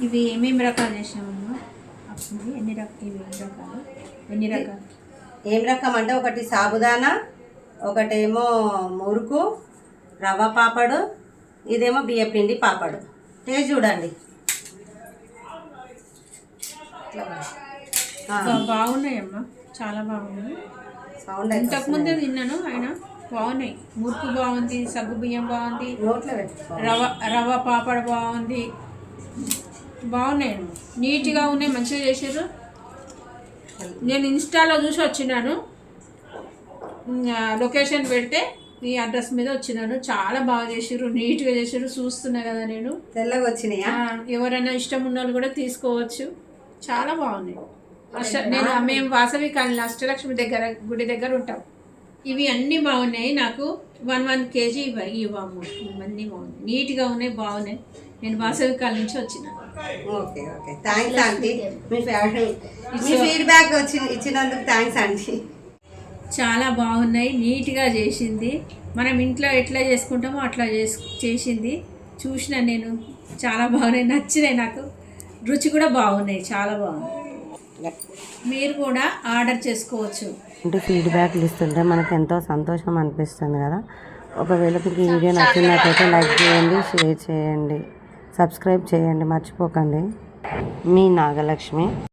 ఇవి ఏమేమి రకాలు చేసినామమ్మా? అప్పుడు ఎన్ని రకాలు ఏం రకం అంటే ఒకటి సాబుదానా, ఒకటేమో మురుకు రవ్వ పాపడు, ఇదేమో బియ్యపిండి పాపడు. టేస్ట్ చూడండి. బాగున్నాయమ్మా, చాలా బాగున్నాయి. సౌండ్ ఇంతకుముందే తిన్నాను, ఆయన బాగున్నాయి. మురుకు బాగుంది, సగ్గు బియ్యం బాగుంది, రవ్వ పాపడ బాగుంది, బాగున్నాయి. నీట్గా ఉన్నాయి, మంచిగా చేశారు. నేను ఇన్స్టాలో చూసి వచ్చినాను, లొకేషన్ పెడితే ఈ అడ్రస్ మీద వచ్చినాను. చాలా బాగా చేసారు, నీట్గా చేసారు. చూస్తున్నా కదా నేను, తెల్లగా వచ్చినాయా? ఎవరైనా ఇష్టం ఉన్న వాళ్ళు కూడా తీసుకోవచ్చు. చాలా బాగున్నాయి. మేము వాసవి కాలనీ అష్టలక్ష్మి గుడి దగ్గర ఉంటాం. ఇవి అన్నీ బాగున్నాయి. నాకు 1 kg ఇవ్వము. ఇవన్నీ బాగున్నాయి, నీట్గా ఉన్నాయి, బాగున్నాయి. నేను వాసవి కాలనీ నుంచి వచ్చినాను. Okay okay, thanks aunty. మీ ఫీడ్బ్యాక్ ఇచ్చినందుకు థ్యాంక్స్ ఆంటీ. చాలా బాగున్నాయి, నీట్గా చేసింది. మనం ఇంట్లో ఎట్లా చేసుకుంటామో అట్లా చేసింది. చూసిన నేను, చాలా బాగున్నాయి, నచ్చినాయి నాకు. రుచి కూడా బాగున్నాయి, చాలా బాగుంది. మీరు కూడా ఆర్డర్ చేసుకోవచ్చు. అంటే ఫీడ్బ్యాక్లు ఇస్తుంటే మనకు ఎంతో సంతోషం అనిపిస్తుంది కదా. ఒకవేళ మీకు ఈ వీడియో నచ్చినట్లయితే లైక్ చేయండి, షేర్ చేయండి, సబ్స్క్రైబ్ చేయండి, మర్చిపోకండి. మీ నాగలక్ష్మి.